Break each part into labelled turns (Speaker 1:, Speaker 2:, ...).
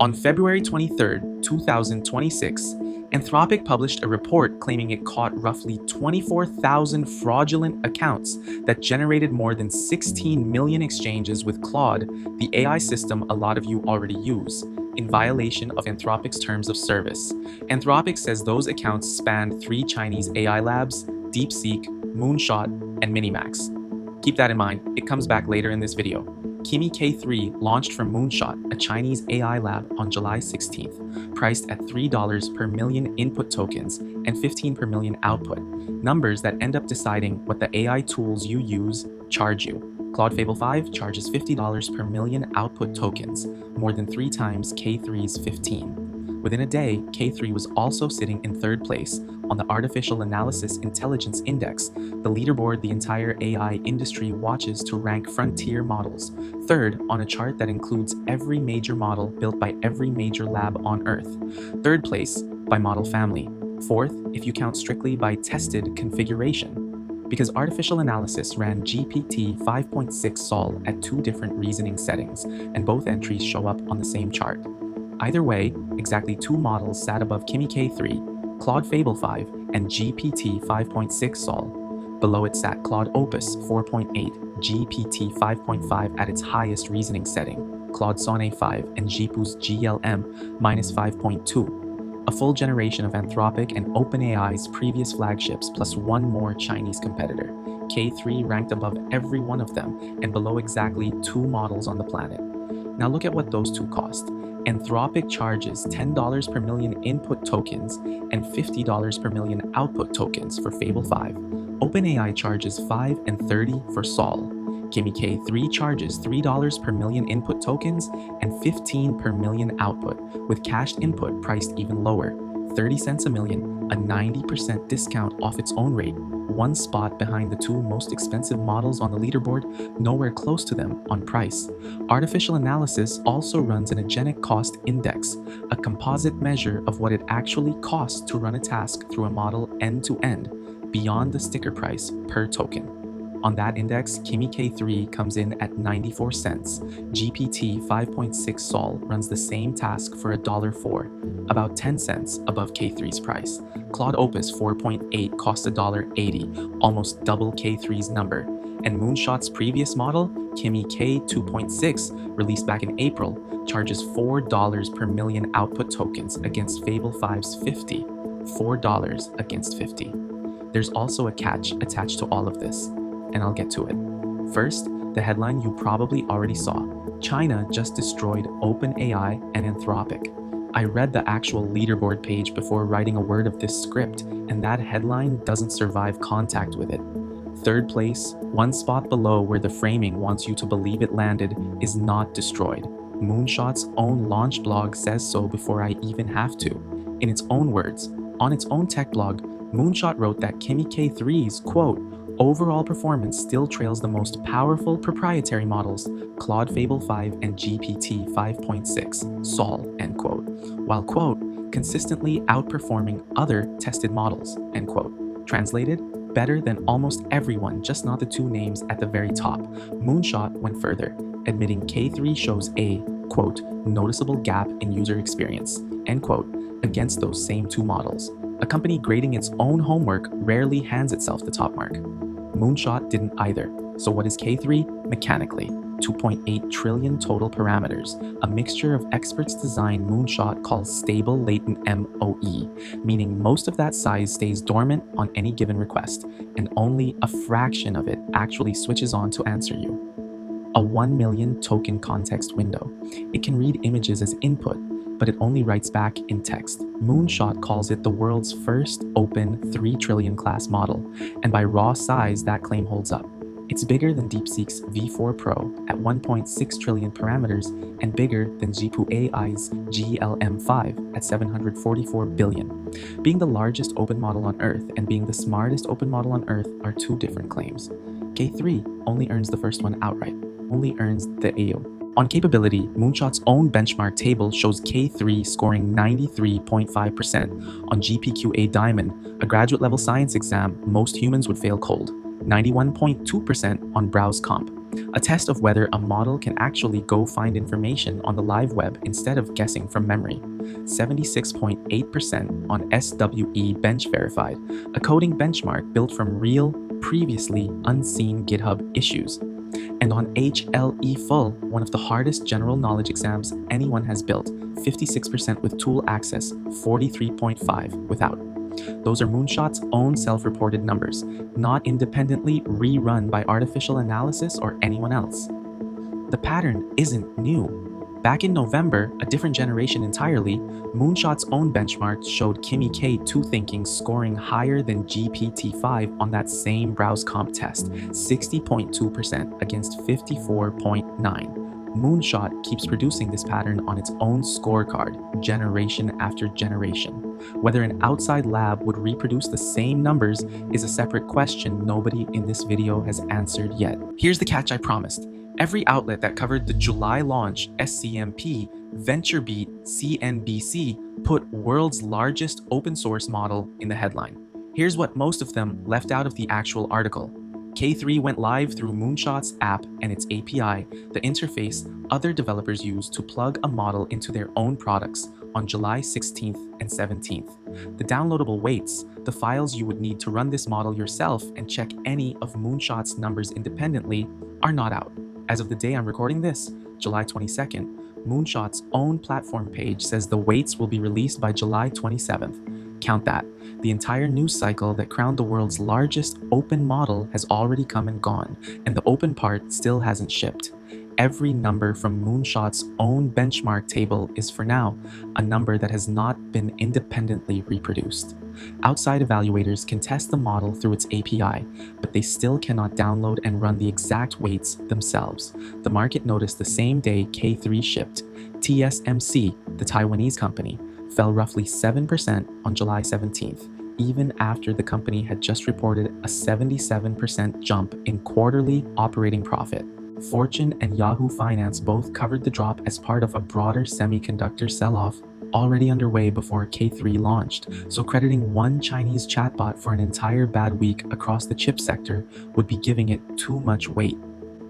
Speaker 1: On February 23, 2026, Anthropic published a report claiming it caught roughly 24,000 fraudulent accounts that generated more than 16 million exchanges with Claude, the AI system a lot of you already use, in violation of Anthropic's terms of service. Anthropic says those accounts spanned 3 Chinese AI labs, DeepSeek, Moonshot, and Minimax. Keep that in mind, it comes back later in this video. Kimi K3 launched from Moonshot, a Chinese AI lab, on July 16th, priced at $3 per million input tokens and 15 per million output, numbers that end up deciding what the AI tools you use charge you. Claude Fable 5 charges $50 per million output tokens, more than 3 times K3's 15. Within a day, K3 was also sitting in 3rd place on the Artificial Analysis Intelligence Index, the leaderboard the entire AI industry watches to rank frontier models, 3rd on a chart that includes every major model built by every major lab on Earth, 3rd place by model family, 4th if you count strictly by tested configuration. Because artificial analysis ran GPT 5.6 Sol at 2 different reasoning settings, and both entries show up on the same chart. Either way, exactly 2 models sat above Kimi K3, Claude Fable 5, and GPT 5.6 Sol. Below it sat Claude Opus 4.8, GPT 5.5 at its highest reasoning setting, Claude Sonnet 5, and Jipu's GLM -5.2. A full generation of Anthropic and OpenAI's previous flagships plus 1 more Chinese competitor. K3 ranked above every one of them and below exactly 2 models on the planet. Now look at what those 2 cost. Anthropic charges $10 per million input tokens and $50 per million output tokens for Fable 5. OpenAI charges $5 and $30 for Sol. Kimi K3 charges $3 per million input tokens and $15 per million output, with cached input priced even lower, 30 cents a million, a 90% discount off its own rate, 1 spot behind the 2 most expensive models on the leaderboard, nowhere close to them on price. Artificial analysis also runs an agentic cost index, a composite measure of what it actually costs to run a task through a model end to end, beyond the sticker price per token. On that index, Kimi K3 comes in at 94 cents. GPT 5.6 Sol runs the same task for $1.04, about 10 cents above K3's price. Claude Opus 4.8 costs $1.80, almost double K3's number. And Moonshot's previous model, Kimi K2.6, released back in April, charges $4 per million output tokens against Fable 5's 50. $4 against 50. There's also a catch attached to all of this, and I'll get to it. First, the headline you probably already saw. China just destroyed OpenAI and Anthropic. I read the actual leaderboard page before writing a word of this script, and that headline doesn't survive contact with it. 3rd place, 1 spot below where the framing wants you to believe it landed, is not destroyed. Moonshot's own launch blog says so before I even have to. In its own words, on its own tech blog, Moonshot wrote that Kimi K3's, quote, overall performance still trails the most powerful proprietary models, Claude Fable 5 and GPT 5.6 Sol, end quote, while, quote, consistently outperforming other tested models, end quote. Translated, better than almost everyone, just not the 2 names at the very top. Moonshot went further, admitting K3 shows a, quote, noticeable gap in user experience, end quote, against those same 2 models. A company grading its own homework rarely hands itself the top mark. Moonshot didn't either. So what is K3? Mechanically, 2.8 trillion total parameters, a mixture of experts' design Moonshot calls stable latent MOE, meaning most of that size stays dormant on any given request, and only a fraction of it actually switches on to answer you. A 1 million token context window. It can read images as input, but it only writes back in text. Moonshot calls it the world's first open 3 trillion class model, and by raw size that claim holds up. It's bigger than DeepSeek's V4 Pro at 1.6 trillion parameters and bigger than Jipu AI's GLM5 at 744 billion. Being the largest open model on Earth and being the smartest open model on Earth are 2 different claims. K3 only earns the first one outright, only earns the AO. On capability, Moonshot's own benchmark table shows K3 scoring 93.5% on GPQA Diamond, a graduate-level science exam most humans would fail cold, 91.2% on Browse Comp, a test of whether a model can actually go find information on the live web instead of guessing from memory. 76.8% on SWE Bench Verified, a coding benchmark built from real, previously unseen GitHub issues. And on HLE Full, one of the hardest general knowledge exams anyone has built, 56% with tool access, 43.5 without. Those are Moonshot's own self-reported numbers, not independently rerun by artificial analysis or anyone else. The pattern isn't new. Back in November, a different generation entirely, Moonshot's own benchmarks showed Kimi K3 thinking scoring higher than GPT-5 on that same browse comp test, 60.2% against 54.9%. Moonshot keeps producing this pattern on its own scorecard, generation after generation. Whether an outside lab would reproduce the same numbers is a separate question nobody in this video has answered yet. Here's the catch I promised. Every outlet that covered the July launch, SCMP, VentureBeat, CNBC, put world's largest open source model in the headline. Here's what most of them left out of the actual article. K3 went live through Moonshot's app and its API, the interface other developers use to plug a model into their own products, on July 16th and 17th. The downloadable weights, the files you would need to run this model yourself and check any of Moonshot's numbers independently, are not out. As of the day I'm recording this, July 22nd, Moonshot's own platform page says the weights will be released by July 27th. Count that. The entire news cycle that crowned the world's largest open model has already come and gone, and the open part still hasn't shipped. Every number from Moonshot's own benchmark table is, for now, a number that has not been independently reproduced. Outside evaluators can test the model through its API, but they still cannot download and run the exact weights themselves. The market noticed the same day K3 shipped. TSMC, the Taiwanese company, fell roughly 7% on July 17th, even after the company had just reported a 77% jump in quarterly operating profit. Fortune and Yahoo Finance both covered the drop as part of a broader semiconductor sell-off already underway before K3 launched, so crediting one Chinese chatbot for an entire bad week across the chip sector would be giving it too much weight.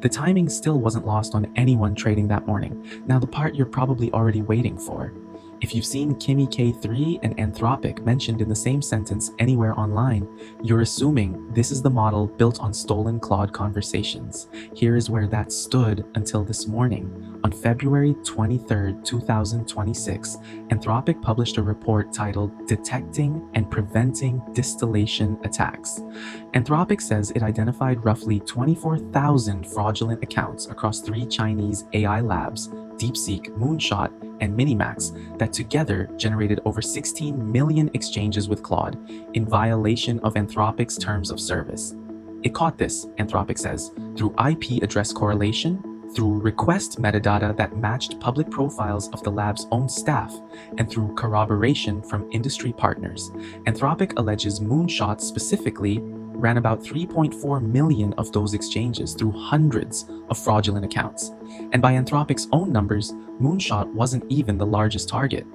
Speaker 1: The timing still wasn't lost on anyone trading that morning. Now the part you're probably already waiting for. If you've seen Kimi K3 and Anthropic mentioned in the same sentence anywhere online, you're assuming this is the model built on stolen Claude conversations. Here is where that stood until this morning. On February 23, 2026, Anthropic published a report titled Detecting and Preventing Distillation Attacks. Anthropic says it identified roughly 24,000 fraudulent accounts across 3 Chinese AI labs, DeepSeek, Moonshot, and Minimax, that together generated over 16 million exchanges with Claude in violation of Anthropic's terms of service. It caught this, Anthropic says, through IP address correlation, through request metadata that matched public profiles of the lab's own staff, and through corroboration from industry partners. Anthropic alleges Moonshot specifically ran about 3.4 million of those exchanges through hundreds of fraudulent accounts. And by Anthropic's own numbers, Moonshot wasn't even the largest target.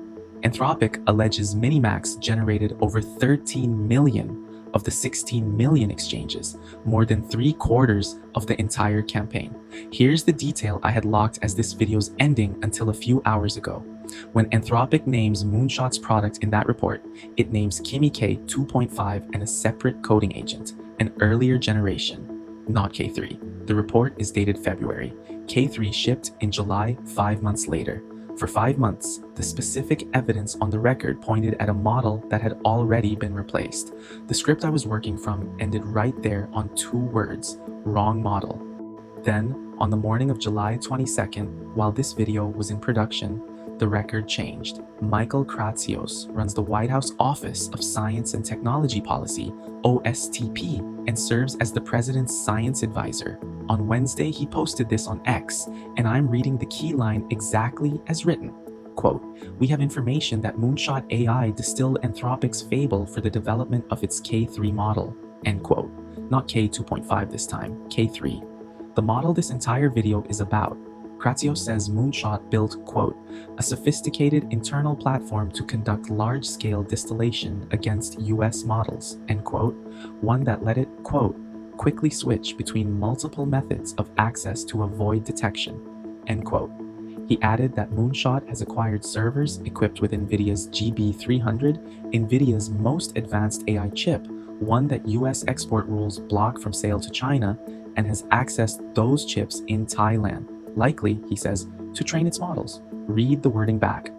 Speaker 1: Anthropic alleges Minimax generated over 13 million of the 16 million exchanges, more than 3/4 of the entire campaign. Here's the detail I had locked as this video's ending until a few hours ago. When Anthropic names Moonshot's product in that report, it names Kimi K 2.5 and a separate coding agent, an earlier generation, not K3. The report is dated February. K3 shipped in July 5 months later. For 5 months, the specific evidence on the record pointed at a model that had already been replaced. The script I was working from ended right there on 2 words, wrong model. Then, on the morning of July 22nd, while this video was in production, the record changed. Michael Kratsios runs the White House Office of Science and Technology Policy, OSTP, and serves as the president's science advisor. On Wednesday, he posted this on X, and I'm reading the key line exactly as written. Quote, "We have information that Moonshot AI distilled Anthropic's Fable for the development of its K3 model." End quote. Not K 2.5 this time, K3. The model this entire video is about. Kratsios says Moonshot built, quote, "a sophisticated internal platform to conduct large-scale distillation against US models," end quote, one that let it, quote, quickly switch between multiple methods of access to avoid detection." End quote. He added that Moonshot has acquired servers equipped with NVIDIA's GB300, NVIDIA's most advanced AI chip, one that US export rules block from sale to China, and has accessed those chips in Thailand, likely, he says, to train its models. Read the wording back.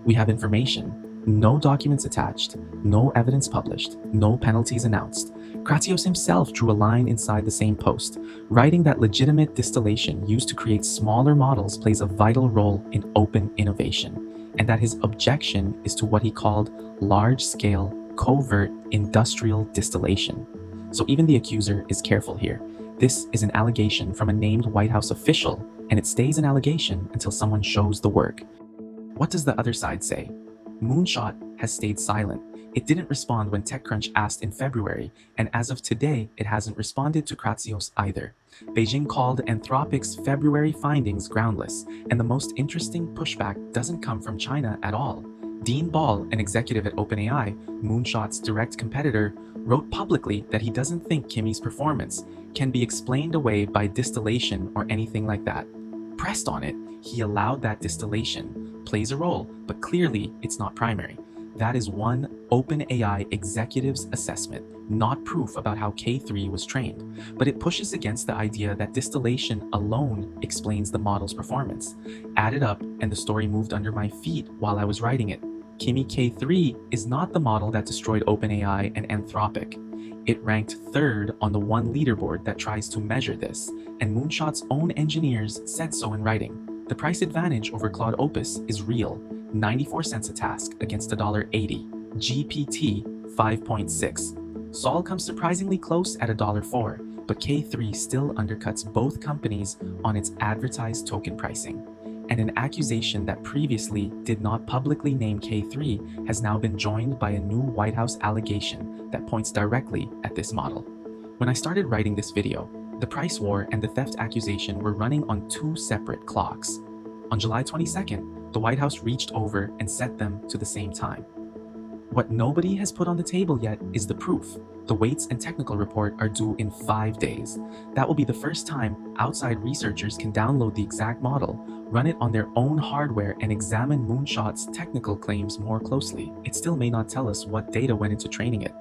Speaker 1: "We have information. No documents attached, no evidence published, no penalties announced." Kratsios himself drew a line inside the same post, writing that legitimate distillation used to create smaller models plays a vital role in open innovation, and that his objection is to what he called large-scale, covert industrial distillation. So even the accuser is careful here. This is an allegation from a named White House official, and it stays an allegation until someone shows the work. What does the other side say? Moonshot has stayed silent. It didn't respond when TechCrunch asked in February, and as of today, it hasn't responded to Kratsios either. Beijing called Anthropic's February findings groundless, and the most interesting pushback doesn't come from China at all. Dean Ball, an executive at OpenAI, Moonshot's direct competitor, wrote publicly that he doesn't think Kimi's performance can be explained away by distillation or anything like that. Pressed on it, he allowed that distillation plays a role, but clearly it's not primary. That is one OpenAI executive's assessment, not proof about how K3 was trained. But it pushes against the idea that distillation alone explains the model's performance. Add it up, and the story moved under my feet while I was writing it. Kimi K3 is not the model that destroyed OpenAI and Anthropic. It ranked third on the one leaderboard that tries to measure this, and Moonshot's own engineers said so in writing. The price advantage over Claude Opus is real, 94 cents a task against $1.80, GPT 5.6. Sol comes surprisingly close at $1.04, but K3 still undercuts both companies on its advertised token pricing. And an accusation that previously did not publicly name K3 has now been joined by a new White House allegation that points directly at this model. When I started writing this video, the price war and the theft accusation were running on two separate clocks. On July 22nd, the White House reached over and set them to the same time. What nobody has put on the table yet is the proof. The weights and technical report are due in 5 days. That will be the first time outside researchers can download the exact model, run it on their own hardware, and examine Moonshot's technical claims more closely. It still may not tell us what data went into training it.